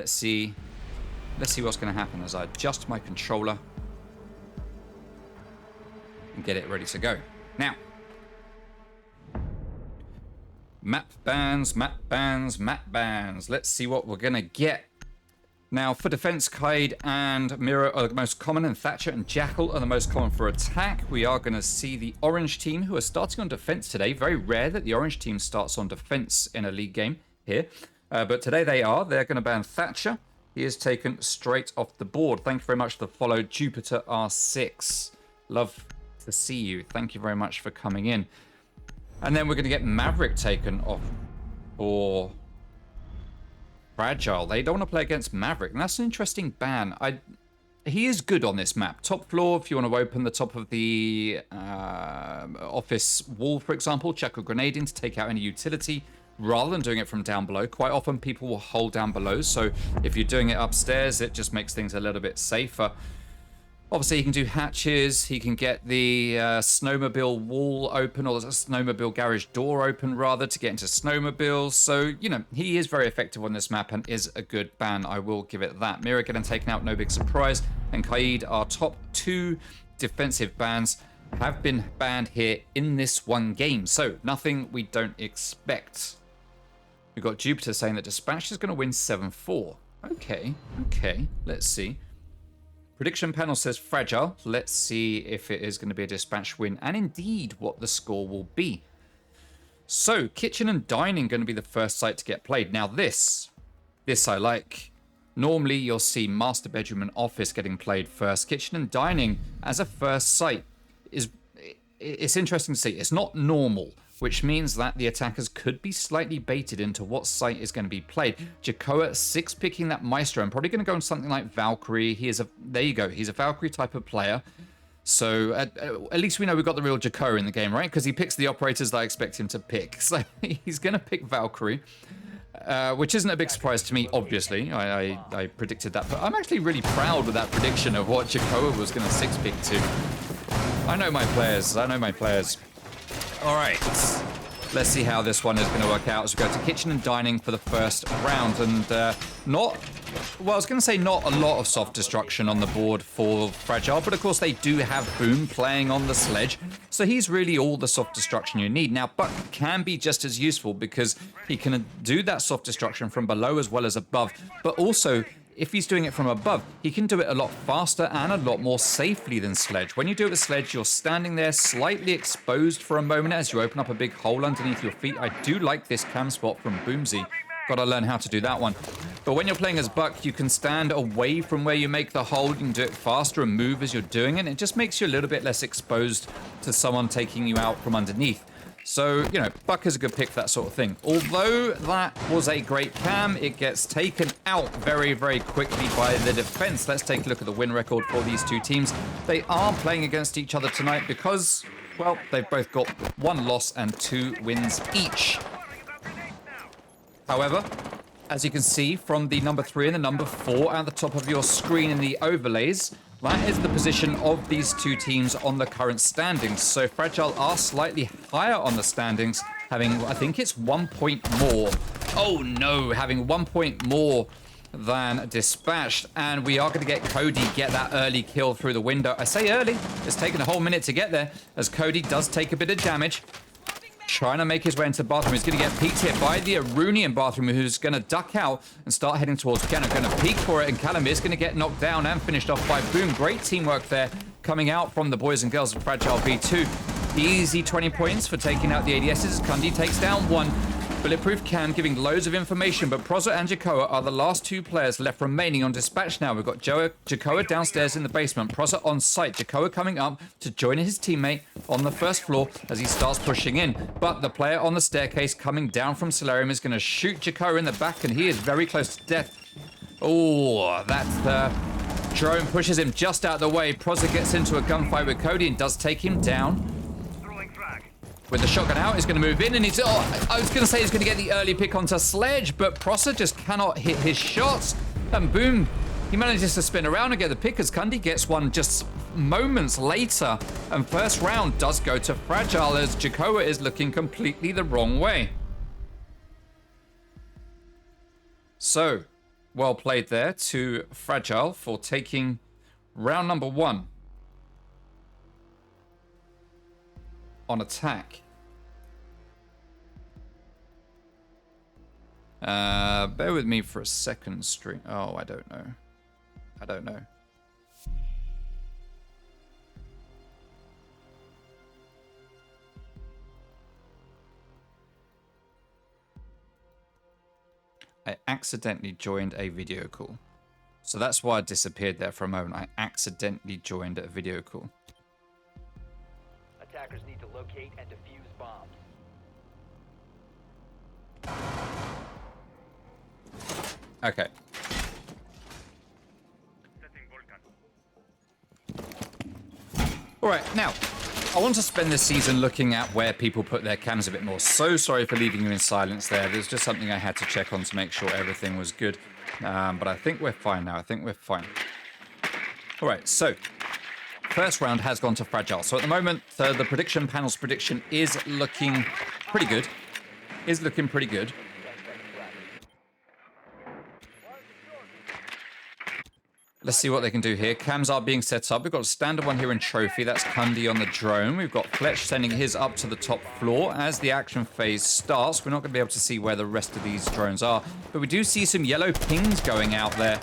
Let's see what's going to happen as I adjust my controller and get it ready to go. Now, map bans, map bans, map bans. Let's see what we're going to get. Now, for defense, Kaid and Mira are the most common, and Thatcher and Jackal are the most common for attack. We are going to see the orange team, who are starting on defense today. Very rare that the orange team starts on defense in a league game here. But today they are. They're going to ban Thatcher. He is taken straight off the board. Thank you very much for the follow, Jupiter R6. Love to see you. Thank you very much for coming in. And then we're going to get Maverick taken off for Fragile. They don't want to play against Maverick. And that's an interesting ban. He is good on this map. Top floor, if you want to open the top of the office wall, for example, chuck a grenade in to take out any utility rather than doing it from down below. Quite often people will hold down below. So if you're doing it upstairs, it just makes things a little bit safer. Obviously, he can do hatches. He can get the snowmobile wall open, or the snowmobile garage door open, rather, to get into snowmobiles. So, you know, he is very effective on this map and is a good ban. I will give it that. Mira getting taken out, no big surprise. And Kaid, our top two defensive bans, have been banned here in this one game. So, nothing we don't expect. We've got Jupiter saying that Dispatch is going to win 7-4. Okay, let's see. Prediction panel says Fragile. Let's see if it is going to be a Dispatch win, and indeed what the score will be. So, Kitchen and Dining going to be the first site to get played. Now this I like. Normally you'll see Master Bedroom and Office getting played first. Kitchen and Dining as a first site it's interesting to see. It's not normal, which means that the attackers could be slightly baited into what site is going to be played. Jakoa 6 picking that Maestro. I'm probably going to go on something like Valkyrie. There you go. He's a Valkyrie type of player. So at least we know we've got the real Jakoa in the game, right? Because he picks the operators that I expect him to pick. So he's going to pick Valkyrie, which isn't a big surprise to me, obviously. I predicted that. But I'm actually really proud of that prediction of what Jakoa was going to 6-pick to. I know my players. All right, let's see how this one is going to work out as we go to Kitchen and Dining for the first round. And I was going to say not a lot of soft destruction on the board for Fragile, but of course they do have Boom playing on the sledge, so he's really all the soft destruction you need. Now, Buck can be just as useful because he can do that soft destruction from below as well as above, but also, if he's doing it from above, he can do it a lot faster and a lot more safely than Sledge. When you do it with Sledge, you're standing there slightly exposed for a moment as you open up a big hole underneath your feet. I do like this cam spot from Boomsy. Gotta learn how to do that one. But when you're playing as Buck, you can stand away from where you make the hole. You can do it faster and move as you're doing it. It just makes you a little bit less exposed to someone taking you out from underneath. So, you know, Buck is a good pick for that sort of thing. Although that was a great cam, it gets taken out very, very quickly by the defense. Let's take a look at the win record for these two teams. They are playing against each other tonight because, well, they've both got 1 loss and 2 wins each. However, as you can see from the number 3 and the number 4 at the top of your screen in the overlays, that is the position of these two teams on the current standings. So Fragile are slightly higher on the standings, having, I think it's 1 point more. Oh no, having 1 point more than Dispatched. And we are going to get Cody get that early kill through the window. I say early, it's taken a whole minute to get there, as Cody does take a bit of damage. Trying to make his way into the bathroom. He's going to get peeked here by the Arunian bathroom, who's going to duck out and start heading towards Kenna. Going to peek for it, and Callum is going to get knocked down and finished off by Boom. Great teamwork there coming out from the boys and girls of Fragile V2. Easy 20 points for taking out the ADSs as Kundi takes down 1. Bulletproof Cam giving loads of information, but Proza and Jakoa are the last 2 players left remaining on Dispatch now. We've got Jakoa downstairs in the basement, Proza on site, Jakoa coming up to join his teammate on the first floor as he starts pushing in. But the player on the staircase coming down from Solarium is going to shoot Jakoa in the back, and he is very close to death. Oh, that's the drone pushes him just out of the way. Proza gets into a gunfight with Cody and does take him down. With the shotgun out, he's going to move in, and he's... Oh, I was going to say he's going to get the early pick onto Sledge, but Prosser just cannot hit his shots. And Boom, he manages to spin around and get the pick as Kundi gets one just moments later. And first round does go to Fragile as Jakoa is looking completely the wrong way. So, Well played there to Fragile for taking round number 1 on attack. Bear with me for a second, stream. Oh, I don't know. I don't know. I accidentally joined a video call. So that's why I disappeared there for a moment. I accidentally joined a video call. Attackers need to locate and defuse bombs. Okay. All right, now, I want to spend this season looking at where people put their cams a bit more. So sorry for leaving you in silence there. There's just something I had to check on to make sure everything was good. But I think we're fine now. I think we're fine. All right, so first round has gone to Fragile. So at the moment, the prediction panel's prediction is looking pretty good. Is looking pretty good. Let's see what they can do here. Cams are being set up. We've got a standard one here in Trophy. That's Kundy on the drone. We've got Fletch sending his up to the top floor. As the action phase starts, we're not going to be able to see where the rest of these drones are. But we do see some yellow pings going out there,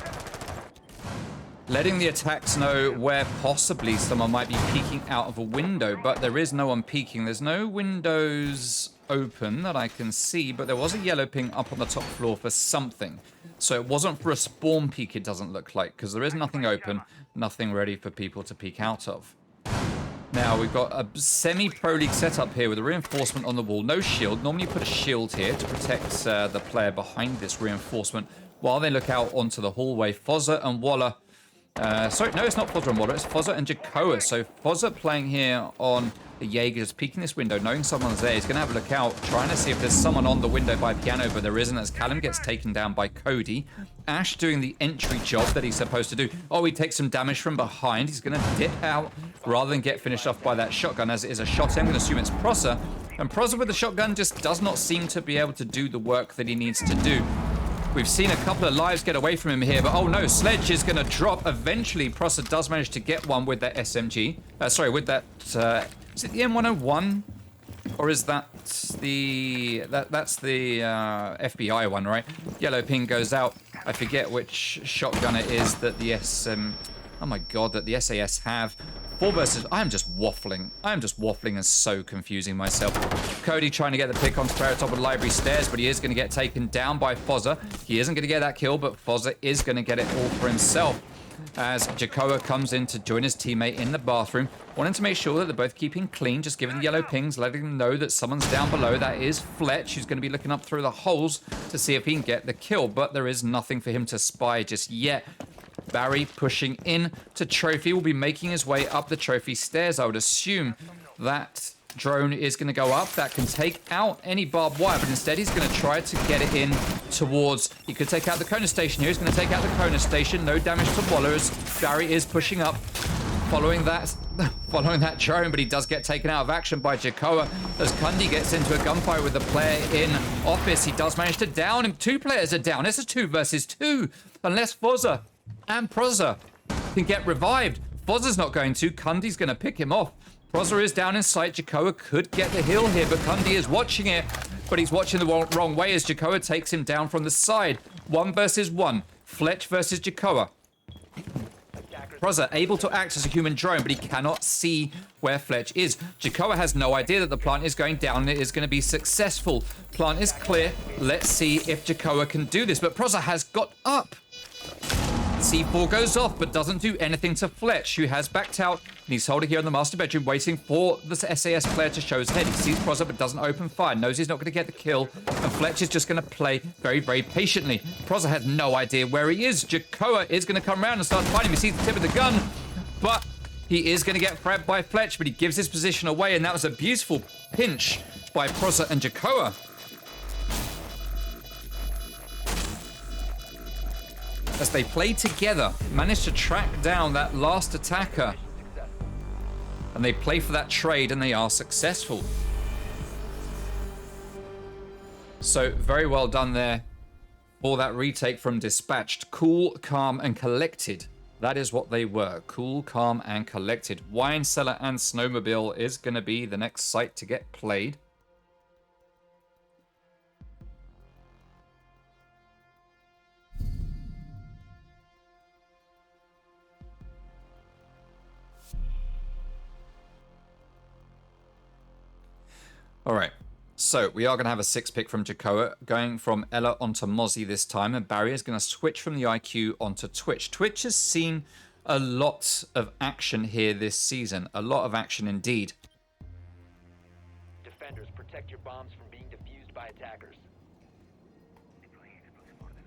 letting the attacks know where possibly someone might be peeking out of a window. But there is no one peeking. There's no windows open that I can see. But there was a yellow ping up on the top floor for something. So it wasn't for a spawn peek, it doesn't look like, because there is nothing open, nothing ready for people to peek out of. Now, we've got a semi-pro league setup here with a reinforcement on the wall. No shield. Normally you put a shield here to protect the player behind this reinforcement while they look out onto the hallway. Fozza and Waller. Sorry, no, it's not Fozza and Waller. It's Fozza and Jakoa. So Fozza playing here on the Jaeger, just peeking this window, knowing someone's there. He's going to have a look out, trying to see if there's someone on the window by piano, but there isn't, as Callum gets taken down by Cody. Ash doing the entry job that he's supposed to do. Oh, he takes some damage from behind. He's going to dip out rather than get finished off by that shotgun, as it is a shot. I'm going to assume it's Prosser. And Prosser with the shotgun just does not seem to be able to do the work that he needs to do. We've seen a couple of lives get away from him here, but oh no, Sledge is going to drop. Eventually, Prosser does manage to get one with that SMG. Sorry, with that... is it the M101? Or is that the... That's the FBI one, right? Yellow ping goes out. I forget which shotgun it is that the oh my god, that the SAS have. 4 versus... I am just waffling. I am just waffling and so confusing myself. Cody trying to get the pick on player top of the library stairs, but he is going to get taken down by Fozza. He isn't going to get that kill, but Fozza is going to get it all for himself. As Jakoa comes in to join his teammate in the bathroom, wanting to make sure that they're both keeping clean, just giving the yellow pings, letting them know that someone's down below. That is Fletch, who's going to be looking up through the holes to see if he can get the kill, but there is nothing for him to spy just yet. Barry pushing in to Trophy, will be making his way up the Trophy stairs. I would assume that drone is going to go up. That can take out any barbed wire, but instead he's going to try to get it in towards... He could take out the Kona station here. He's going to take out the Kona station. No damage to Waller as Barry is pushing up, following that drone, but he does get taken out of action by Jakoa as Kundy gets into a gunfight with the player in office. He does manage to down him. 2 players are down. This is 2 versus 2, unless Fozza and Prosser can get revived. Fozza's not going to. Kundy's going to pick him off. Prosser is down in sight. Jakoa could get the hill here, but Kundy is watching it. But he's watching the wrong way as Jakoa takes him down from the side. 1 versus 1. Fletch versus Jakoa. Prosser able to act as a human drone, but he cannot see where Fletch is. Jakoa has no idea that the plant is going down and it is going to be successful. Plant is clear. Let's see if Jakoa can do this. But Prosser has got up. C4 goes off, but doesn't do anything to Fletch, who has backed out. And he's holding here in the master bedroom, waiting for the SAS player to show his head. He sees Prosser, but doesn't open fire. Knows he's not going to get the kill. And Fletch is just going to play very, very patiently. Prosser has no idea where he is. Jakoa is going to come around and start fighting him. He sees the tip of the gun, but he is going to get frabbed by Fletch, but he gives his position away. And that was a beautiful pinch by Prosser and Jakoa. As they play together, manage to track down that last attacker. And they play for that trade, and they are successful. So, very well done there for that retake from Dispatched. Cool, calm, and collected. That is what they were. Cool, calm, and collected. Wine Cellar and Snowmobile is going to be the next site to get played. All right. So we are going to have a 6-pick from Jacoa, going from Ella onto Mozzie this time, and Barry is going to switch from the IQ onto Twitch. Twitch has seen a lot of action here this season, a lot of action indeed. Defenders, protect your bombs from being defused by attackers.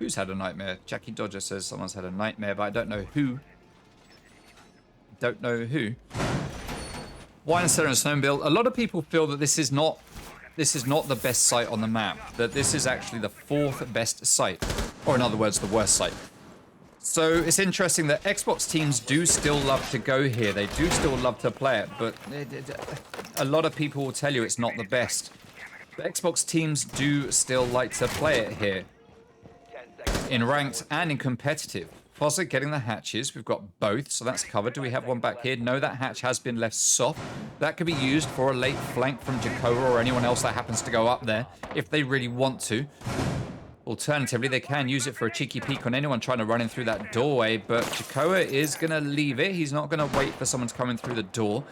Who's had a nightmare? Jackie Dodger says someone's had a nightmare, but I don't know who. Don't know who. Wine Cellar and Snowmobile. A lot of people feel that this is not the best site on the map, that this is actually the 4th best site, or in other words, the worst site. So it's interesting that Xbox teams do still love to go here. They do still love to play it, but a lot of people will tell you it's not the best. The Xbox teams do still like to play it here, in ranked and in competitive. Fozzer getting the hatches. We've got both, so that's covered. Do we have one back here? No, that hatch has been left soft. That could be used for a late flank from Jacoa or anyone else that happens to go up there if they really want to. Alternatively, they can use it for a cheeky peek on anyone trying to run in through that doorway, but Jacoa is going to leave it. He's not going to wait for someone to come in through the door.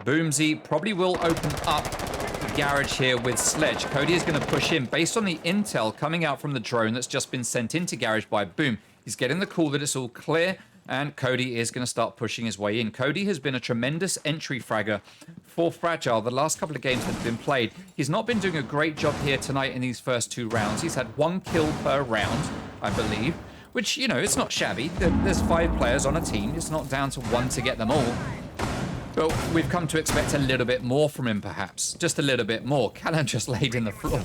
Boomsy probably will open up the garage here with Sledge. Cody is going to push in based on the intel coming out from the drone that's just been sent into garage by Boom. He's getting the call that it's all clear, and Cody is going to start pushing his way in. Cody has been a tremendous entry fragger for Fragile the last couple of games that have been played. He's not been doing a great job here tonight in these first 2 rounds. He's had 1 kill per round, I believe, which, you know, it's not shabby. There's 5 players on a team. It's not down to 1 to get them all. But we've come to expect a little bit more from him, perhaps. Just a little bit more. Callan just laid in the floor.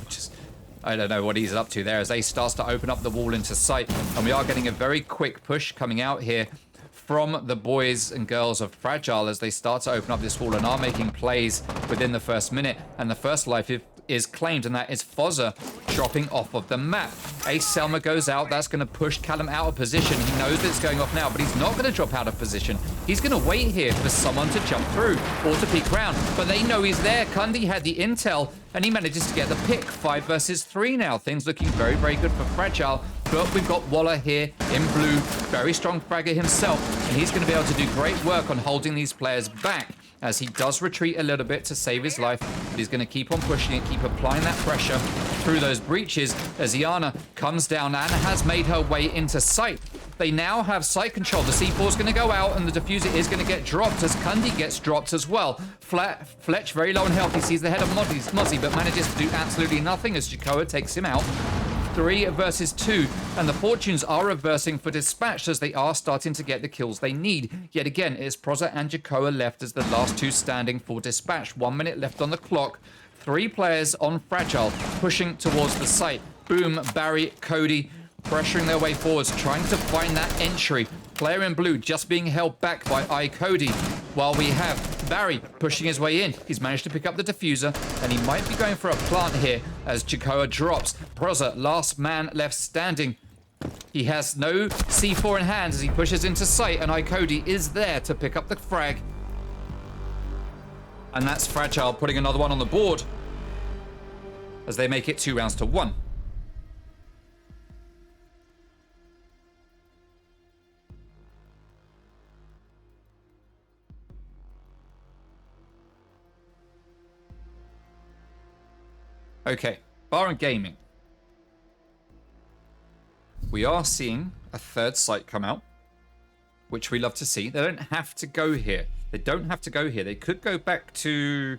I don't know what he's up to there as they starts to open up the wall into sight. And we are getting a very quick push coming out here from the boys and girls of Fragile as they start to open up this wall and are making plays within the first minute. And the first life is claimed, and that is Fozzer dropping off of the map. Ace Selma goes out. That's going to push Callum out of position. He knows that it's going off now, but he's not going to drop out of position. He's going to wait here for someone to jump through or to peek round, but they know he's there. Kundi had the intel, and he manages to get the pick. 5 versus 3 now. Things looking very, very good for Fragile, but we've got Waller here in blue. Very strong fragger himself, and he's going to be able to do great work on holding these players back as he does retreat a little bit to save his life, but he's going to keep on pushing it, keep applying that pressure through those breaches as Iana comes down and has made her way into sight. They now have sight control. The C4 is going to go out and the diffuser is going to get dropped as Kundi gets dropped as well. Fletch very low in health. He sees the head of Mozzie, but manages to do absolutely nothing as Jacoa takes him out. 3 versus 2, and the fortunes are reversing for Dispatched as they are starting to get the kills they need. Yet again, it's Proza and Jacoa left as the last 2 standing for Dispatched. 1 minute left on the clock. 3 players on Fragile pushing towards the site. Boom, Barry, Cody pressuring their way forwards, trying to find that entry. Player in blue just being held back by Cody, while we have Barry pushing his way in. He's managed to pick up the diffuser, and he might be going for a plant here as Jacoa drops. Proza, last man left standing. He has no C4 in hand as he pushes into sight, and Cody is there to pick up the frag. And that's Fragile putting another one on the board as they make it 2 rounds to 1. Okay, Bar and Gaming. We are seeing a 3rd site come out, which we love to see. They don't have to go here. They don't have to go here. They could go back to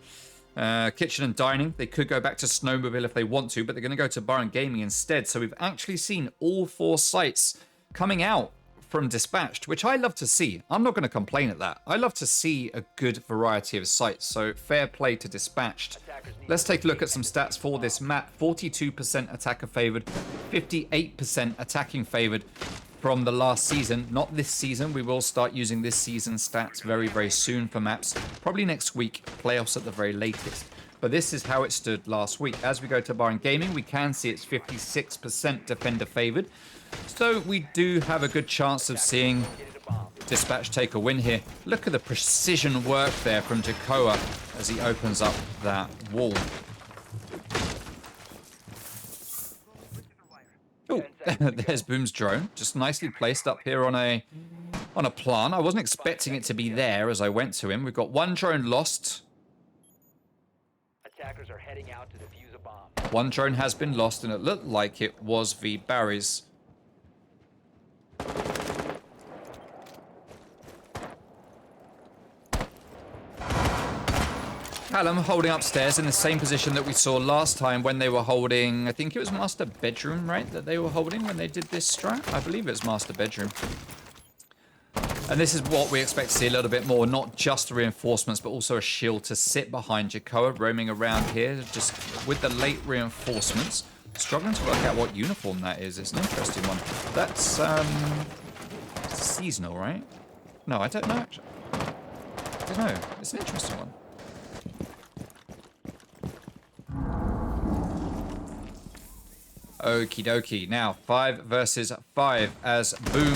Kitchen and Dining. They could go back to Snowmobile if they want to, but they're going to go to Bar and Gaming instead. So we've actually seen all 4 sites coming out from Dispatched, which I love to see. I'm not going to complain at that. I love to see a good variety of sites, so fair play to Dispatched. Let's take a look at some stats for this map. 42% attacker favored, 58% attacking favored from the last season. Not this season. We will start using this season's stats very, very soon for maps. Probably next week, playoffs at the very latest. but this is how it stood last week. As we go to Bar and Gaming, we can see it's 56% defender favored. So we do have a good chance of seeing Dispatch take a win here. Look at the precision work there from Jakoa as he opens up that wall. Oh, there's Boom's drone, just nicely placed up here on a plan. I wasn't expecting it to be there as I went to him. We've got one drone lost. Attackers are heading out to defuse a bomb. One drone has been lost, and it looked like it was V Barry's. Callum holding upstairs in the same position that we saw last time when they were holding, I think it was Master Bedroom, right? That they were holding when they did this strat? I believe it's Master Bedroom. And this is what we expect to see a little bit more, not just the reinforcements, but also a shield to sit behind Jakoa, roaming around here, just with the late reinforcements. Struggling to work out what uniform that is. It's an interesting one. That's, seasonal, right? No, I don't know, actually. I don't know. It's an interesting one. Okie dokie. Now, 5 versus 5 as Boom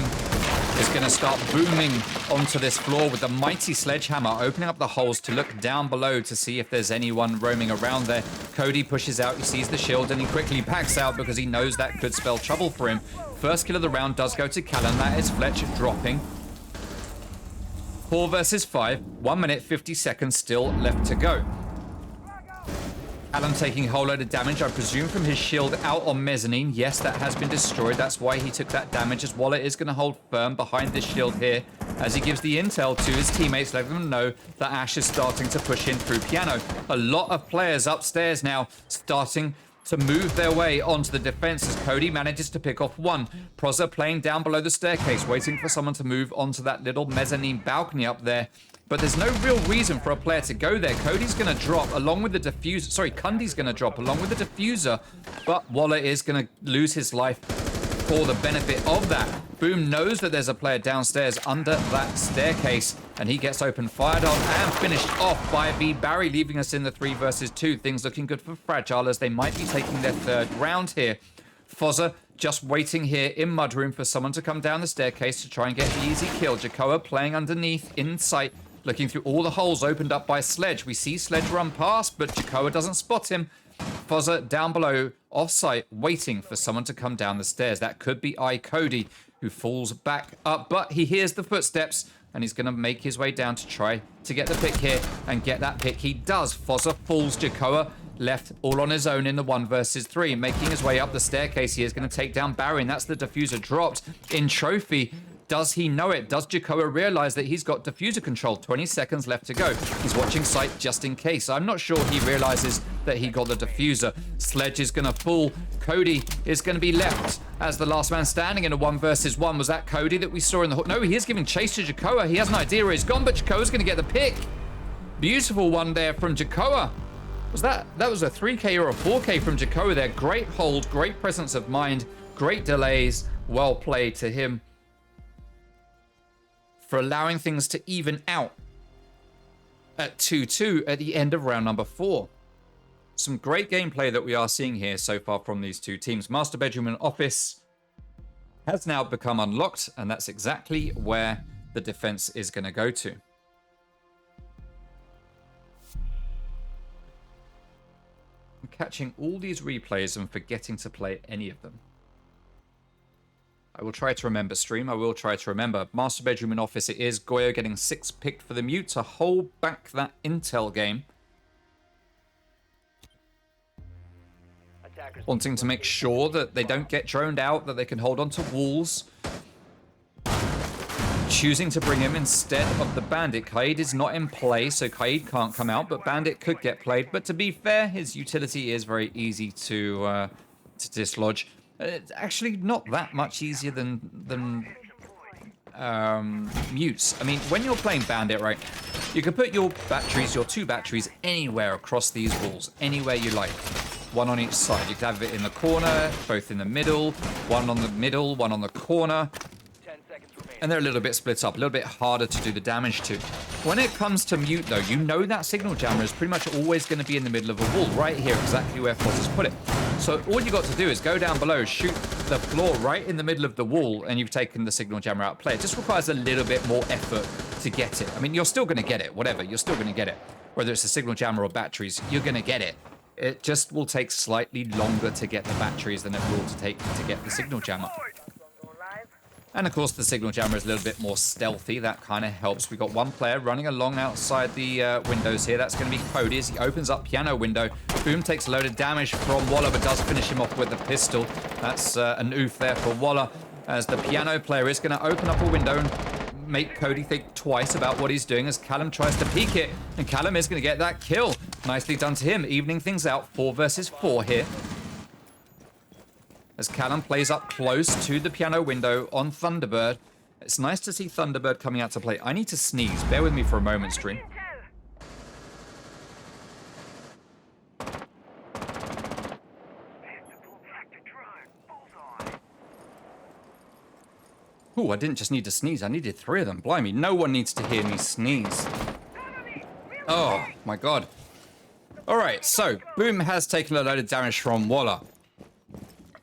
is going to start booming onto this floor with the mighty sledgehammer, opening up the holes to look down below to see if there's anyone roaming around there. Cody pushes out, he sees the shield, and he quickly backs out because he knows that could spell trouble for him. First kill of the round does go to Callan. That is Fletcher dropping. 4 versus 5. 1 minute, 50 seconds still left to go. Alan taking a whole load of damage, I presume, from his shield out on mezzanine. Yes, that has been destroyed. That's why he took that damage. His wallet is going to hold firm behind this shield here as he gives the intel to his teammates, letting them know that Ash is starting to push in through piano. A lot of players upstairs now starting to move their way onto the defense as Cody manages to pick off one. Proza playing down below the staircase, waiting for someone to move onto that little mezzanine balcony up there. But there's no real reason for a player to go there. Cody's going to drop along with the diffuser. Sorry, Cundy's going to drop along with the diffuser. But Waller is going to lose his life for the benefit of that. Boom knows that there's a player downstairs under that staircase. And he gets open, fired on, and finished off by V Barry, leaving us in the 3 versus 2. Things looking good for Fragile as they might be taking their 3rd round here. Fozza just waiting here in Mudroom for someone to come down the staircase to try and get the easy kill. Jakoa playing underneath, in sight. Looking through all the holes opened up by Sledge. We see Sledge run past, but Jakoa doesn't spot him. Fozza down below, off-site, waiting for someone to come down the stairs. That could be Cody, who falls back up, but he hears the footsteps, and he's going to make his way down to try to get the pick here and get that pick. He does. Fozza falls. Jakoa left all on his own in the 1 versus 3. Making his way up the staircase, he is going to take down Barry, and that's the diffuser dropped in Trophy. Does he know it? Does Jakoa realize that he's got diffuser control? 20 seconds left to go. He's watching sight just in case. I'm not sure he realizes that he got the diffuser. Sledge is going to fall. Cody is going to be left as the last man standing in a 1 versus 1. Was that Cody that we saw in the... No, he is giving chase to Jakoa. He has an idea where he's gone, but Jakoa's going to get the pick. Beautiful one there from Jakoa. That was a 3K or a 4K from Jakoa there. Great hold, great presence of mind, great delays. Well played to him for allowing things to even out at 2-2 at the end of round number 4. Some great gameplay that we are seeing here so far from these two teams. Master Bedroom and Office has now become unlocked, and that's exactly where the defense is going to go to. I'm catching all these replays and forgetting to play any of them. I will try to remember, stream. I will try to remember. Master Bedroom and Office it is. Goyo getting 6 picked for the mute to hold back that intel game. Wanting to make sure that they don't get droned out, that they can hold on to walls. Choosing to bring him instead of the Bandit. Kaid is not in play, so Kaid can't come out, but Bandit could get played. But to be fair, his utility is very easy to dislodge. It's actually not that much easier than mutes. I mean, when you're playing Bandit, right, you can put your batteries, your 2 batteries, anywhere across these walls, anywhere you like. 1 on each side. You can have it in the corner, both in the middle, 1 on the middle, 1 on the corner. 10 seconds remaining. And they're a little bit split up, a little bit harder to do the damage to. When it comes to mute, though, you know that signal jammer is pretty much always going to be in the middle of a wall, right here, exactly where Foz has put it. So all you got to do is go down below, shoot the floor right in the middle of the wall, and you've taken the signal jammer out of play. It just requires a little bit more effort to get it. I mean, you're still going to get it, whatever. You're still going to get it. Whether it's a signal jammer or batteries, you're going to get it. It just will take slightly longer to get the batteries than it will to get the signal jammer. And of course, the signal jammer is a little bit more stealthy. That kind of helps. We've got one player running along outside the windows here. That's going to be Cody as he opens up piano window. Boom takes a load of damage from Waller, but does finish him off with the pistol. That's an oof there for Waller, as the piano player is going to open up a window and make Cody think twice about what he's doing as Callum tries to peek it. And Callum is going to get that kill. Nicely done to him, evening things out. 4 versus 4 here. As Callum plays up close to the piano window on Thunderbird. It's nice to see Thunderbird coming out to play. I need to sneeze. Bear with me for a moment, stream. Ooh, I didn't just need to sneeze. I needed 3 of them. Blimey, no one needs to hear me sneeze. Oh, my God. All right, so Boom has taken a load of damage from Waller.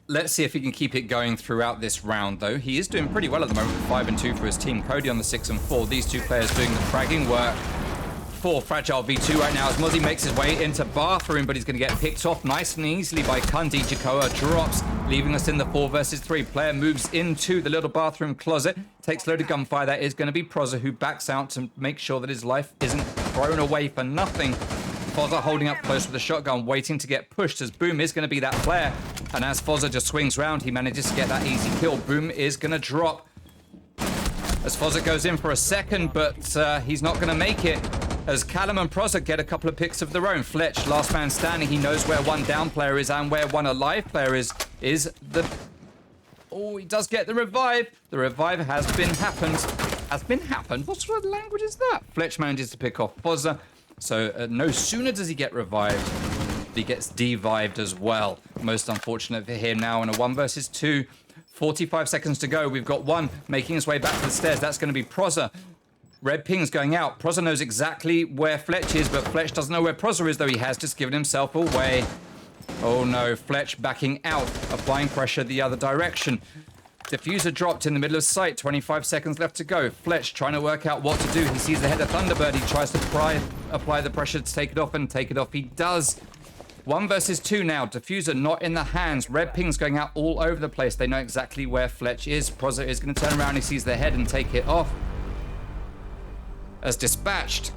Let's see if he can keep it going throughout this round, though. He is doing pretty well at the moment, 5 and 2 for his team. Cody on the 6 and 4. These two players doing the fragging work for Fragile V2 right now as Mozzie makes his way into bathroom, but he's going to get picked off nice and easily by Kundi. Jakoa drops, leaving us in the 4 versus 3. Player moves into the little bathroom closet, takes a load of gunfire. That is going to be Proza, who backs out to make sure that his life isn't thrown away for nothing. Fozza holding up close with a shotgun, waiting to get pushed, as Boom is going to be that player. And as Fozza just swings round, he manages to get that easy kill. Boom is going to drop as Fozza goes in for a second, but he's not going to make it. As Callum and Proza get a couple of picks of their own. Fletch, last man standing. He knows where one down player is and where one alive player is the... Oh, he does get the revive. The revive has been happened. Has been happened? What sort of language is that? Fletch manages to pick off Fozza. So no sooner does he get revived, he gets devived as well. Most unfortunate for him now in a 1 versus 2. 45 seconds to go. We've got one making his way back to the stairs. That's going to be Proza. Red ping's going out. Proza knows exactly where Fletch is, but Fletch doesn't know where Proza is, though he has just given himself away. Oh no, Fletch backing out, applying pressure the other direction. Diffuser dropped in the middle of sight. 25 seconds left to go. Fletch trying to work out what to do. He sees the head of Thunderbird. He tries to apply the pressure to take it off, and take it off he does. 1 versus 2 now. Diffuser not in the hands. Red ping's going out all over the place. They know exactly where Fletch is. Proza is going to turn around. He sees the head and take it off. As Dispatched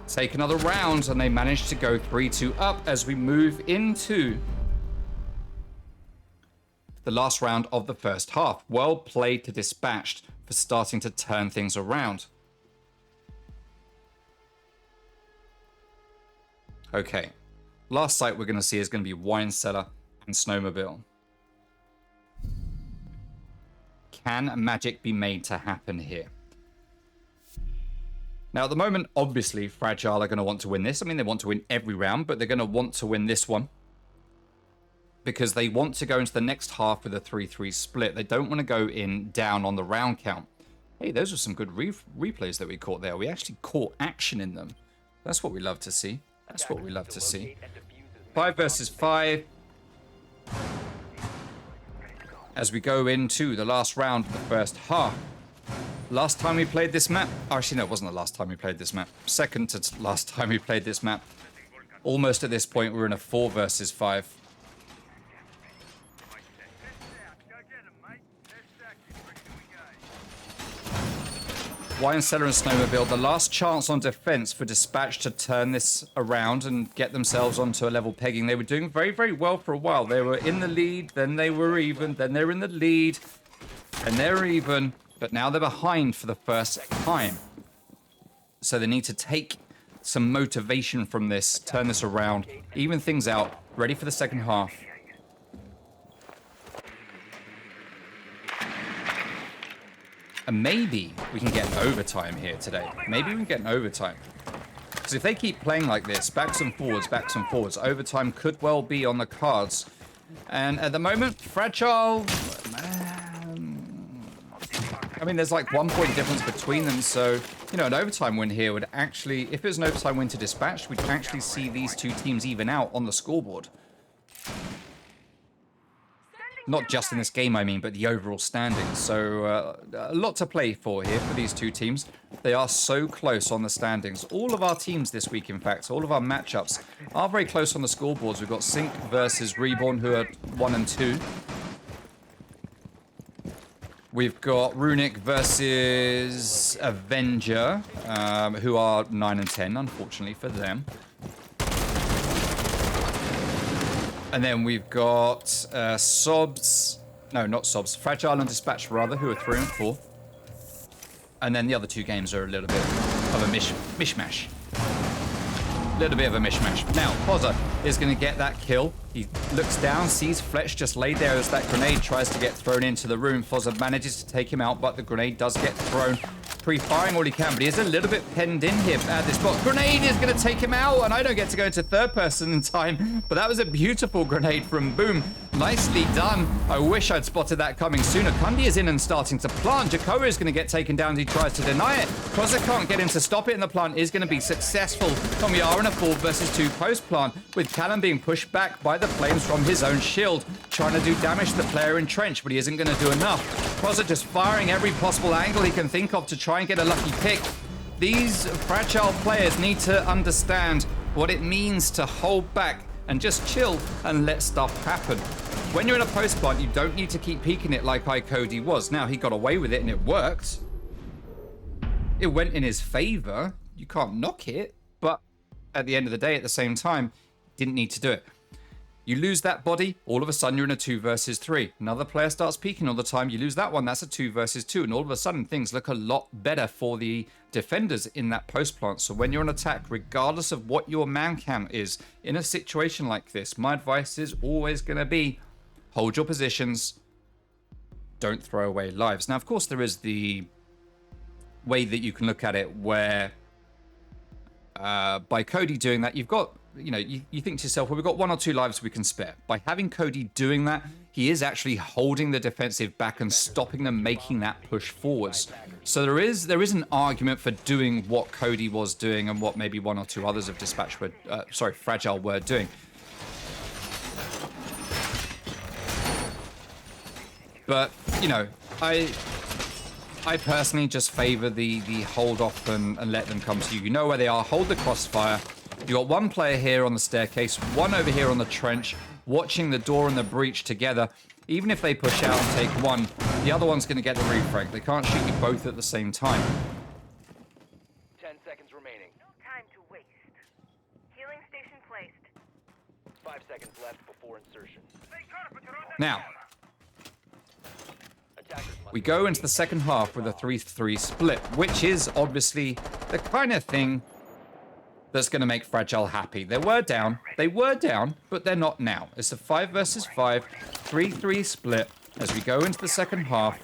take another round, and they manage to go 3-2 up as we move into the last round of the first half. Well played to Dispatched for starting to turn things around. Okay, last sight we're going to see is going to be Wine Cellar and Snowmobile. Can magic be made to happen here? Now, at the moment, obviously, Fragile are going to want to win this. I mean, they want to win every round, but they're going to want to win this one because they want to go into the next half with a 3-3 split. They don't want to go in down on the round count. Hey, those were some good replays that we caught there. We actually caught action in them. That's what we love to see. That's what we love to see. 5 versus 5. As we go into the last round of the first half. Last time we played this map... Actually, no, it wasn't the last time we played this map. Second to last time we played this map. Almost at this point, we're in a 4 versus 5. Wine Cellar and Snowmobile, the last chance on defense for Dispatch to turn this around and get themselves onto a level pegging. They were doing very, very well for a while. They were in the lead, then they were even, then they're in the lead, and they're even, but now they're behind for the first time. So they need to take some motivation from this, turn this around, even things out, ready for the second half. And maybe we can get an overtime here today. Maybe we can get an overtime. Because if they keep playing like this, backs and forwards, overtime could well be on the cards. And at the moment, Fragile... I mean, there's like 1 point difference between them, so, you know, an overtime win here would actually, if it was an overtime win to Dispatch, we'd actually see these two teams even out on the scoreboard. Not just in this game, I mean, but the overall standings. So a lot to play for here for these two teams. They are so close on the standings. All of our teams this week, in fact, all of our matchups are very close on the scoreboards. We've got Sync versus Reborn, who are 1 and 2. We've got Runic versus Avenger, who are 9 and 10, unfortunately for them. And then we've got Sobs, no, not Sobs, Fragile and Dispatch, rather, who are 3 and 4. And then the other two games are a little bit of a mishmash. A little bit of a mishmash. Now, Pozza is going to get that kill. He looks down, sees Fletch just laid there as that grenade tries to get thrown into the room. Pozza manages to take him out, but the grenade does get thrown. Pre-firing all he can, but he is a little bit penned in here at this spot. Grenade is going to take him out, and I don't get to go into third person in time, but that was a beautiful grenade from Boom. Nicely done. I wish I'd spotted that coming sooner. Kundi is in and starting to plant. Jakoa is going to get taken down as he tries to deny it. Pozza can't get in to stop it, and the plant is going to be successful. And we are in a 4 versus 2 post plant, with Callum being pushed back by the flames from his own shield, trying to do damage to the player in trench, but he isn't going to do enough. Pozza just firing every possible angle he can think of to try and get a lucky pick. These fragile players need to understand what it means to hold back and just chill and let stuff happen. When you're in a post plant, you don't need to keep peeking it like Cody was. Now, he got away with it and it worked. It went in his favor. You can't knock it, but at the end of the day, at the same time, didn't need to do it. You lose that body, all of a sudden you're in a 2 versus 3. Another player starts peeking all the time, you lose that one, that's a 2 versus 2, and all of a sudden things look a lot better for the defenders in that post plant. So when you're on attack, regardless of what your man count is, in a situation like this, my advice is always going to be, hold your positions, don't throw away lives. Now, of course, there is the way that you can look at it where by Cody doing that, you've got, you know, you think to yourself, well, we've got 1 or 2 lives we can spare. By having Cody doing that, he is actually holding the defensive back and stopping them making that push forwards. So there is an argument for doing what Cody was doing and what maybe 1 or 2 others of Dispatch were, Fragile were doing. But, you know, I personally just favor the hold off and let them come to you. You know where they are, hold the crossfire. You got 1 player here on the staircase, 1 over here on the trench, watching the door and the breach together. Even if they push out and take 1, the other one's going to get the refrag. They can't shoot you both at the same time. 10 seconds remaining. No time to waste. Healing station placed. 5 seconds left before insertion. Now, we go into the second half with a 3-3 split, which is obviously the kind of thing that's going to make Fragile happy. They were down, but they're not now. It's a 5 versus 5, 3-3 split as we go into the second half.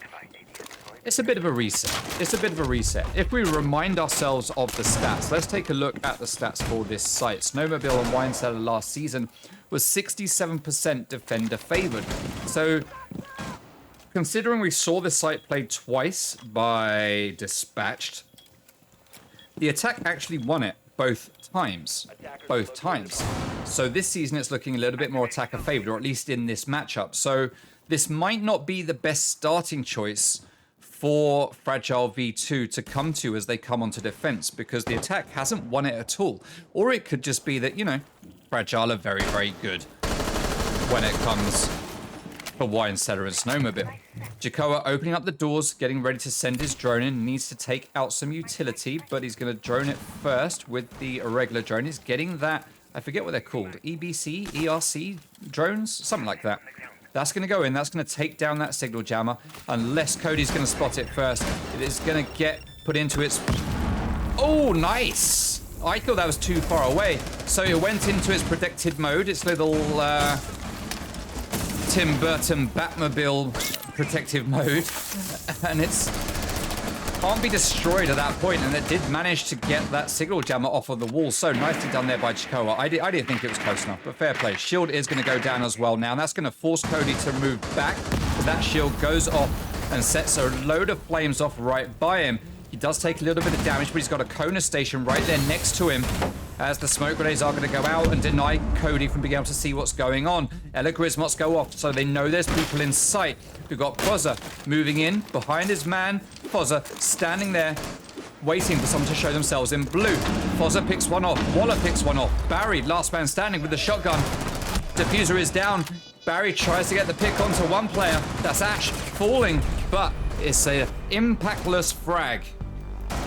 It's a bit of a reset. If we remind ourselves of the stats, let's take a look at the stats for this site. Snowmobile and Wine Cellar last season was 67% defender favored. So, considering we saw this site played twice by Dispatched, the attack actually won it both times. So this season it's looking a little bit more attacker favored, or at least in this matchup. So this might not be the best starting choice for Fragile V2 to come to as they come onto defense, because the attack hasn't won it at all. Or it could just be that, you know, Fragile are very, very good when it comes for Wine Cellar and Snowmobile. Jakoa opening up the doors, getting ready to send his drone in. Needs to take out some utility, but he's going to drone it first with the irregular drone. He's getting that, I forget what they're called, EBC, ERC drones? Something like that. That's going to go in. That's going to take down that signal jammer. Unless Cody's going to spot it first, it is going to get put into its... Oh, nice! I thought that was too far away. So it went into its protected mode, its little... Tim Burton Batmobile protective mode, and it's can't be destroyed at that point, and it did manage to get that signal jammer off of the wall. So nicely done there by Jakoa. I didn't think it was close enough, but fair play. Shield is going to go down as well now, and that's going to force Cody to move back. But that shield goes off and sets a load of flames off right by him. He does take a little bit of damage, but he's got a Kona station right there next to him, as the smoke grenades are going to go out and deny Cody from being able to see what's going on. Ella Grismots go off, so they know there's people in sight. We've got Pozza moving in behind his man. Pozza standing there, waiting for someone to show themselves in blue. Pozza picks one off. Waller picks one off. Barry, last man standing with the shotgun. Diffuser is down. Barry tries to get the pick onto one player. That's Ash falling, but it's a impactless frag.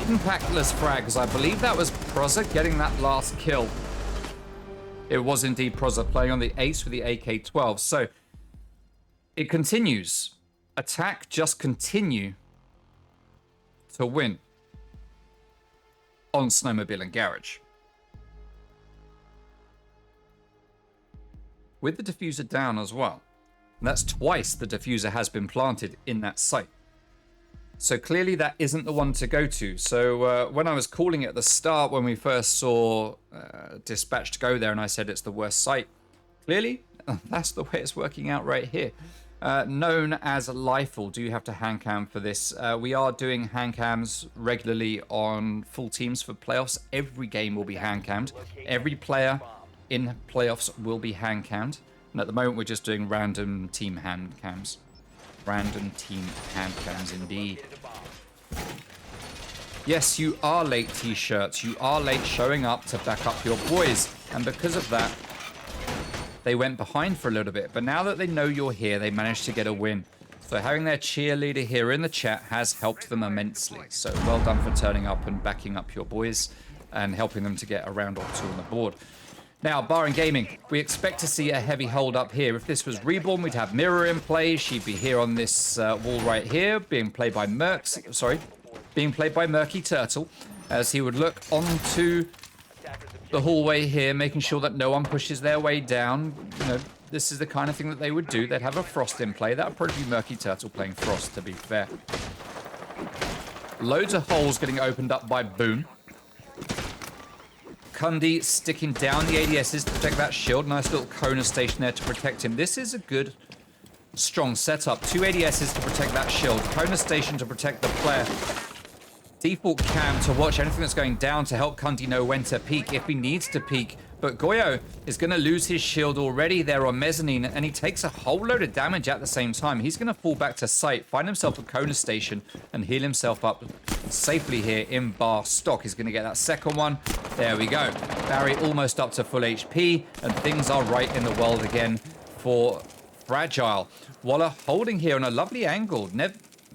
Impactless frag, because I believe that was Prozza getting that last kill. It was indeed Prozza playing on the ace with the AK-12. So it continues. Attack just continue to win on Snowmobile and Garage. With the diffuser down as well. And that's twice the diffuser has been planted in that site. So clearly that isn't the one to go to. So when I was calling it at the start, when we first saw Dispatched go there and I said it's the worst site, clearly that's the way it's working out right here. Known as Lifeful, do you have to hand cam for this? We are doing hand cams regularly on full teams for playoffs. Every game will be hand cammed. Every player in playoffs will be hand cammed. And at the moment we're just doing random team hand cams. Random team hand cams indeed. Yes, you are late, T-shirts. You are late showing up to back up your boys. And because of that, they went behind for a little bit. But now that they know you're here, they managed to get a win. So having their cheerleader here in the chat has helped them immensely. So well done for turning up and backing up your boys and helping them to get a round or two on the board. Now, Bar and Gaming, we expect to see a heavy hold up here. If this was Reborn, we'd have Mirror in play. She'd be here on this wall right here, being played by Murky Turtle, as he would look onto the hallway here, making sure that no one pushes their way down. You know, this is the kind of thing that they would do. They'd have a Frost in play. That would probably be Murky Turtle playing Frost, to be fair. Loads of holes getting opened up by Boom. Kundy sticking down the ADSs to protect that shield. Nice little Kona station there to protect him. This is a good, strong setup. 2 ADSs to protect that shield. Kona station to protect the player. Default cam to watch anything that's going down to help Kundy know when to peek if he needs to peek. But Goyo is going to lose his shield already there on Mezzanine, and he takes a whole load of damage at the same time. He's going to fall back to site, find himself a Kona station, and heal himself up safely here in bar stock. He's going to get that second one. There we go. Barry almost up to full HP, and things are right in the world again for Fragile. Waller holding here on a lovely angle.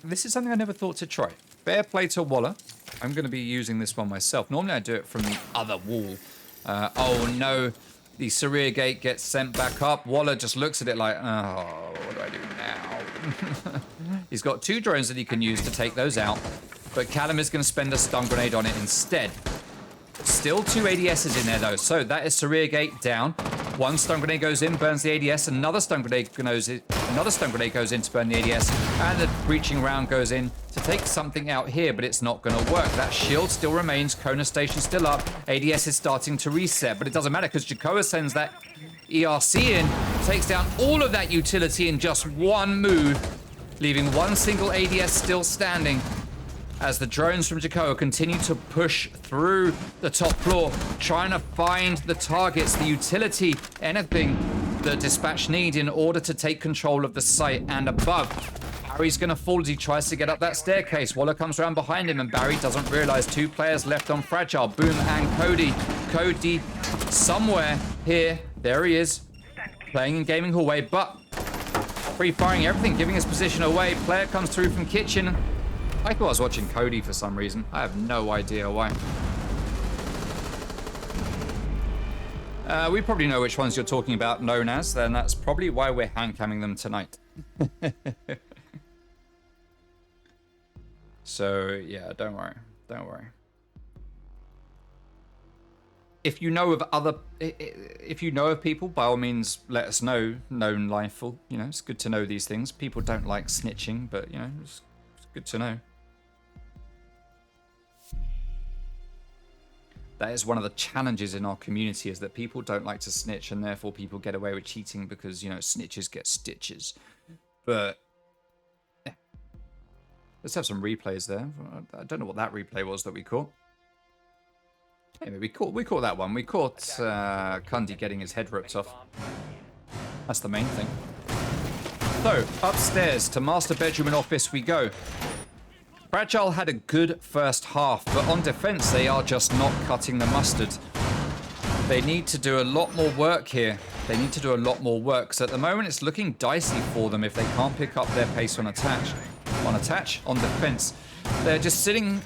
This is something I never thought to try. Fair play to Waller. I'm going to be using this one myself. Normally I do it from the other wall. Oh no, the Sarir gate gets sent back up. Waller just looks at it like, oh, what do I do now? He's got 2 drones that he can use to take those out, but Callum is going to spend a stun grenade on it instead. Still 2 ADSs in there though, so that is Sarir gate down. 1 stun grenade goes in, burns the ADS, another stun grenade goes in, to burn the ADS, and the breaching round goes in to take something out here, but it's not going to work. That shield still remains, Kona station still up, ADS is starting to reset, but it doesn't matter because Jakoa sends that ERC in, takes down all of that utility in just one move, leaving 1 single ADS still standing. As the drones from Jakoa continue to push through the top floor, trying to find the targets, the utility, anything that Dispatch need in order to take control of the site and above. Barry's going to fall as he tries to get up that staircase. Waller comes around behind him, and Barry doesn't realize 2 players left on Fragile, Boom and Cody. Cody somewhere here, there he is, playing in Gaming Hallway, but free-firing everything, giving his position away. Player comes through from kitchen. I thought I was watching Cody for some reason. I have no idea why. We probably know which ones you're talking about, known as, then that's probably why we're hand-camming them tonight. So, yeah, don't worry. Don't worry. If you know of people, by all means, let us know. Known Lifeful. You know, it's good to know these things. People don't like snitching, but, you know, it's good to know. That is one of the challenges in our community, is that people don't like to snitch, and therefore people get away with cheating because, you know, snitches get stitches. But Let's have some replays there. I don't know what that replay was that we caught. Anyway, we caught that one. We caught Kundi getting his head ripped off. That's the main thing. So, upstairs to master bedroom and office we go. Fragile had a good first half, but on defense they are just not cutting the mustard. They need to do a lot more work here. They need to do a lot more work, because at the moment it's looking dicey for them if they can't pick up their pace on attach. On defense. They're just sitting...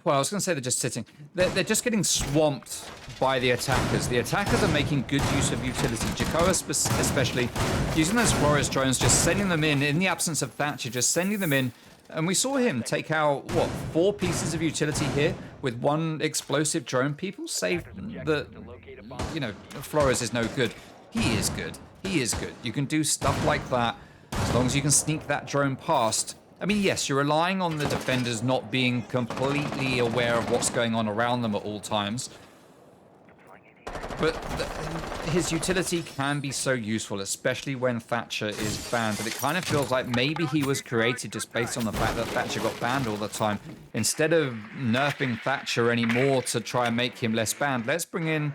Well, I was going to say they're just sitting. They're just getting swamped by the attackers. The attackers are making good use of utility. Jakoa especially, using those Flores drones, just sending them in the absence of Thatcher, just sending them in. And we saw him take out, what, 4 pieces of utility here with 1 explosive drone. People say that, you know, Flores is no good. He is good. He is good. You can do stuff like that as long as you can sneak that drone past. I mean, yes, you're relying on the defenders not being completely aware of what's going on around them at all times. But his utility can be so useful, especially when Thatcher is banned. And it kind of feels like maybe he was created just based on the fact that Thatcher got banned all the time. Instead of nerfing Thatcher anymore to try and make him less banned, let's bring in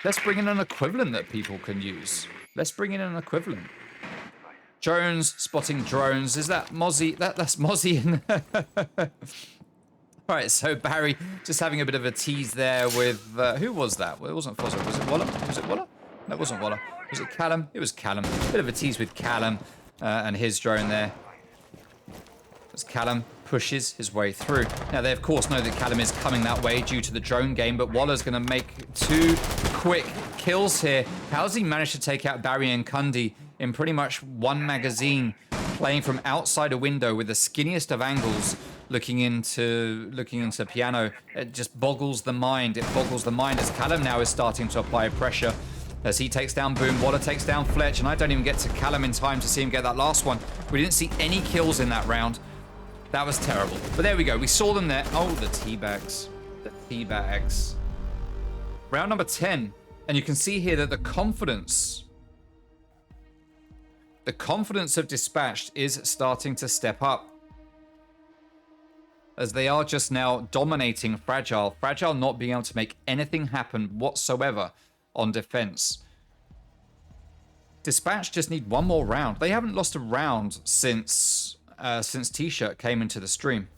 an equivalent that people can use. Let's bring in an equivalent. Jones spotting drones. Is that Mozzie? That's Mozzie. All right, so Barry just having a bit of a tease there with who was that? Well, it wasn't Fozzo. Was it Waller? Was it Waller? No, it wasn't Waller. Was it Callum? It was Callum. Bit of a tease with Callum and his drone there. As Callum pushes his way through. Now they of course know that Callum is coming that way due to the drone game, but Waller's going to make 2 quick kills here. How does he manage to take out Barry and Kundi in pretty much 1 magazine, playing from outside a window with the skinniest of angles, looking into piano? It just boggles the mind. It boggles the mind as Callum now is starting to apply pressure as he takes down Boom. Waller takes down Fletch, and I don't even get to Callum in time to see him get that last one. We didn't see any kills in that round. That was terrible. But there we go. We saw them there. Oh, the teabags. The teabags. Round number 10. And you can see here that the confidence of Dispatched is starting to step up, as they are just now dominating Fragile. Fragile not being able to make anything happen whatsoever on defense. Dispatch just need 1 more round. They haven't lost a round since T-Shirt came into the stream.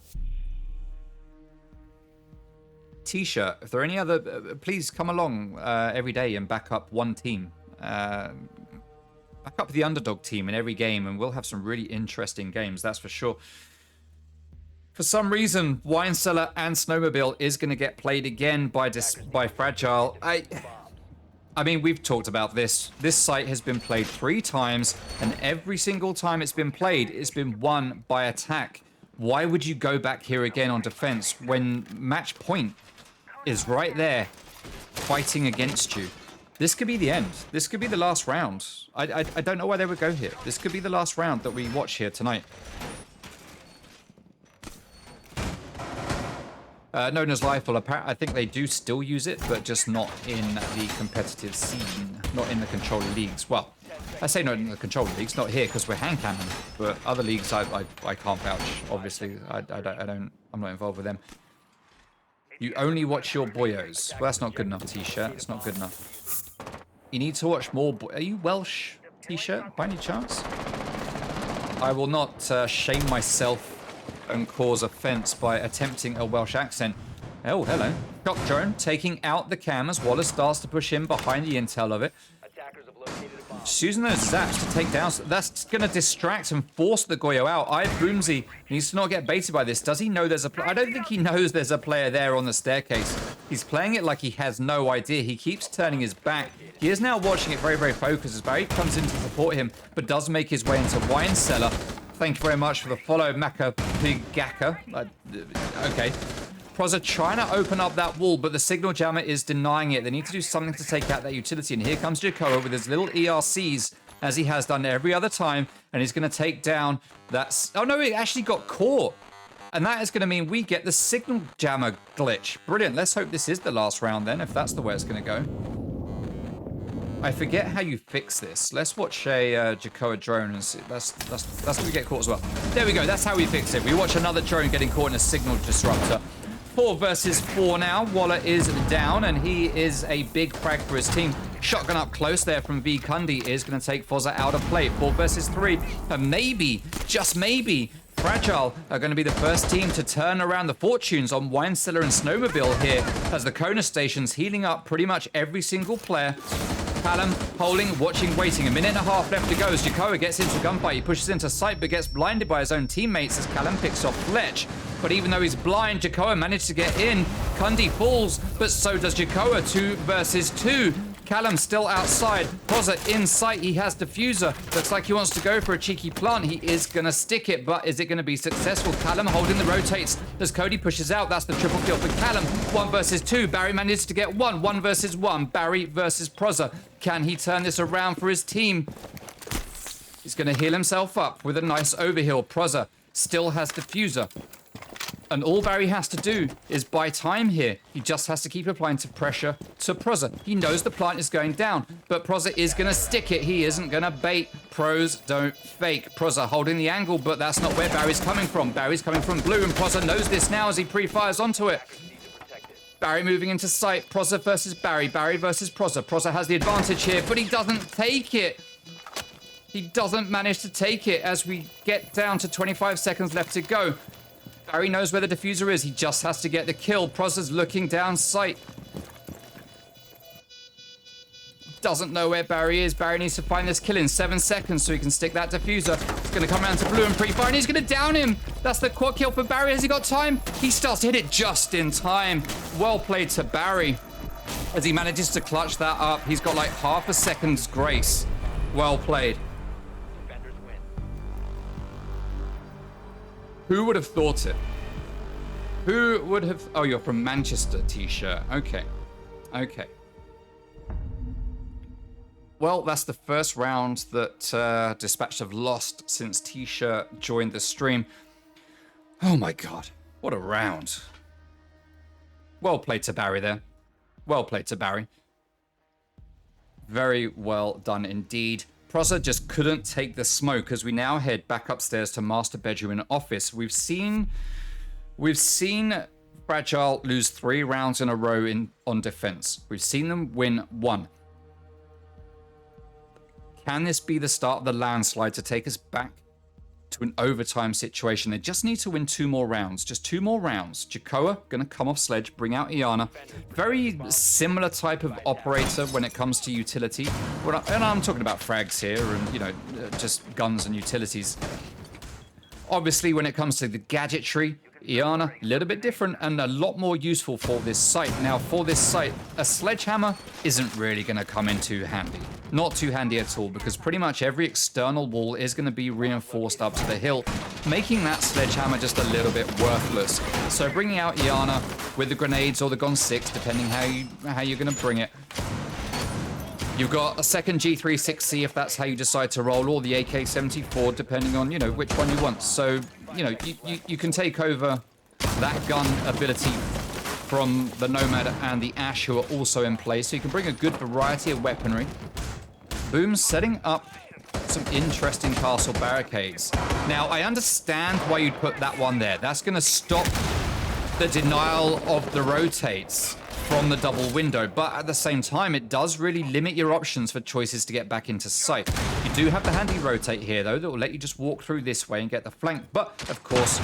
T-Shirt, if there are any other, please come along every day and back up one team. Back up the underdog team in every game, and we'll have some really interesting games, that's for sure. For some reason, Wine Cellar and Snowmobile is going to get played again by Fragile. I mean, we've talked about this. This site has been played 3 times, and every single time it's been played, it's been won by attack. Why would you go back here again on defense when match point is right there fighting against you? This could be the end. This could be the last round. I don't know why they would go here. This could be the last round that we watch here tonight. Known as Lifeful, I think they do still use it, but just not in the competitive scene, not in the controller leagues. Well, I say not in the controller leagues, not here because we're hand cannon, but other leagues I can't vouch. Obviously, I'm not involved with them. You only watch your boyos. Well, that's not good enough, T-Shirt. It's not good enough. You need to watch more. Are you Welsh, T-Shirt, by any chance? I will not shame myself and cause offense by attempting a Welsh accent. Oh, hello. Shock drone taking out the cam as Wallace starts to push in behind the intel of it. Just using those zaps to take down. That's going to distract and force the Goyo out. Boomsy needs to not get baited by this. Does he know there's a player? I don't think he knows there's a player there on the staircase. He's playing it like he has no idea. He keeps turning his back. He is now watching it very, very focused as Barry comes in to support him, but does make his way into Wine Cellar. Thank you very much for the follow, Maka Pigaka. Okay. Pros are trying to open up that wall, but the signal jammer is denying it. They need to do something to take out that utility. And here comes Jakoa with his little ERCs, as he has done every other time. And he's going to take down that... Oh, no, it actually got caught. And that is going to mean we get the signal jammer glitch. Brilliant. Let's hope this is the last round then, if that's the way it's going to go. I forget how you fix this. Let's watch a Jakoa drone and see. That's do we get caught as well? There we go. That's how we fix it. We watch another drone getting caught in a signal disruptor. 4 versus 4 now. Waller is down, and he is a big frag for his team. Shotgun up close there from V. Kundi is going to take Fozza out of play. 4 versus 3. And maybe, just maybe, Fragile are going to be the first team to turn around the fortunes on Wine Cellar and Snowmobile here, as the Kona station's healing up pretty much every single player. Callum holding, watching, waiting. 1.5 minutes left to go as Jakoa gets into gunfight. He pushes into sight but gets blinded by his own teammates as Callum picks off Fletch. But even though he's blind, Jakoa managed to get in. Kundi falls, but so does Jakoa. 2 versus 2. Callum still outside. Fozza in sight. He has diffuser. Looks like he wants to go for a cheeky plant. He is going to stick it, but is it going to be successful? Callum holding the rotates as Cody pushes out. That's the triple kill for Callum. 1 versus 2. Barry managed to get 1. 1 versus 1. Barry versus Prozza. Can he turn this around for his team? He's going to heal himself up with a nice overheal. Prozza still has diffuser. And all Barry has to do is buy time here. He just has to keep applying to pressure to Prozza. He knows the plant is going down, but Prozza is going to stick it. He isn't going to bait. Pros don't fake. Prozza holding the angle, but that's not where Barry's coming from. Barry's coming from blue, and Prozza knows this now as he pre-fires onto it. Barry moving into sight. Prozza versus Barry. Barry versus Prozza. Prozza has the advantage here, but he doesn't take it. He doesn't manage to take it as we get down to 25 seconds left to go. Barry knows where the diffuser is. He just has to get the kill. Prozza's looking down sight. Doesn't know where Barry is. Barry needs to find this kill in 7 seconds so he can stick that diffuser. It's going to come around to blue and pre-fire, and he's going to down him. That's the quad kill for Barry. Has he got time? He starts to hit it just in time. Well played to Barry as he manages to clutch that up. He's got like half a second's grace. Well played. Who would have thought it? Who would have... Oh, you're from Manchester, T-shirt. Okay. Okay. Well, that's the first round that Dispatch have lost since T-shirt joined the stream. Oh my god. What a round. Well played to Barry there. Well played to Barry. Very well done indeed. Prozza just couldn't take the smoke as we now head back upstairs to master bedroom and office. We've seen Fragile lose 3 rounds in a row on defense. We've seen them win 1. Can this be the start of the landslide to take us back to an overtime situation? They just need to win 2 more rounds. Just 2 more rounds. Jakoa going to come off sledge, bring out Iana. Very similar type of operator when it comes to utility. And I'm talking about frags here and, you know, just guns and utilities. Obviously, when it comes to the gadgetry, Iana, a little bit different and a lot more useful for this site. Now, for this site, a sledgehammer isn't really going to come in too handy. Not too handy at all, because pretty much every external wall is going to be reinforced up to the hill, making that sledgehammer just a little bit worthless. So bringing out Iana with the grenades or the Gon 6, depending how you're going to bring it. You've got a second G-0316 if that's how you decide to roll, or the AK-74, depending on, you know, which one you want. So, you know, you can take over that gun ability from the Nomad and the Ash, who are also in play. So you can bring a good variety of weaponry. Boom's setting up some interesting castle barricades. Now, I understand why you'd put that one there. That's going to stop the denial of the rotates from the double window, but at the same time, it does really limit your options for choices to get back into sight. You do have the handy rotate here, though, that will let you just walk through this way and get the flank. But, of course,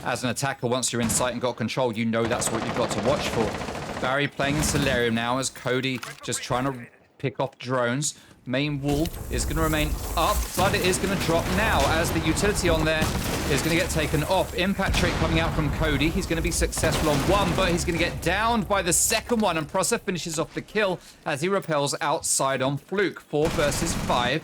as an attacker, once you're in sight and got control, you know that's what you've got to watch for. Barry playing in Solarium now as Cody just trying to pick off drones. Main wall is going to remain up, but it is going to drop now as the utility on there is going to get taken off. Impact trait coming out from Cody. He's going to be successful on one, but he's going to get downed by the second one, and Prozza finishes off the kill as he repels outside on Fluke. 4 versus 5.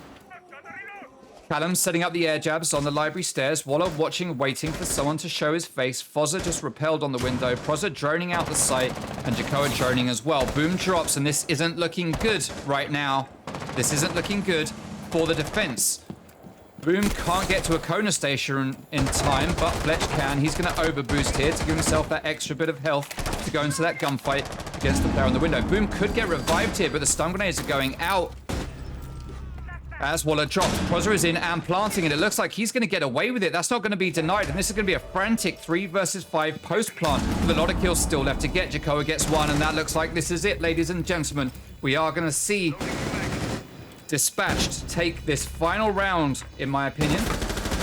Callum setting up the air jabs on the library stairs. Waller watching, waiting for someone to show his face. Fozza just repelled on the window. Prozza droning out the site, and Jakoa droning as well. Boom drops, and this isn't looking good right now. This isn't looking good for the defense. Boom can't get to a Kona station in time, but Fletch can. He's going to overboost here to give himself that extra bit of health to go into that gunfight against the player on the window. Boom could get revived here, but the stun grenades are going out. As Wallet dropped, Prozor is in and planting, and it looks like he's going to get away with it. That's not going to be denied, and this is going to be a frantic 3 versus 5 post-plant with a lot of kills still left to get. Jakoa gets one, and that looks like this is it, ladies and gentlemen. We are going to see Dispatched take this final round, in my opinion,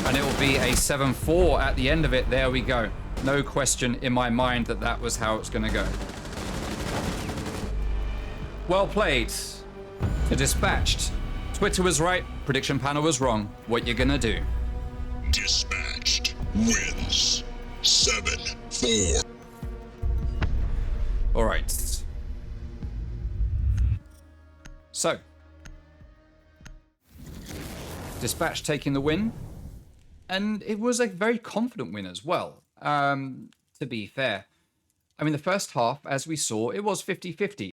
and it will be a 7-4 at the end of it. There we go. No question in my mind that that was how it's going to go. Well played to Dispatched. Twitter was right, prediction panel was wrong. What you gonna do? Dispatched wins 7-4. All right. So, Dispatch taking the win, and it was a very confident win as well, to be fair. I mean, the first half, as we saw, it was 50-50.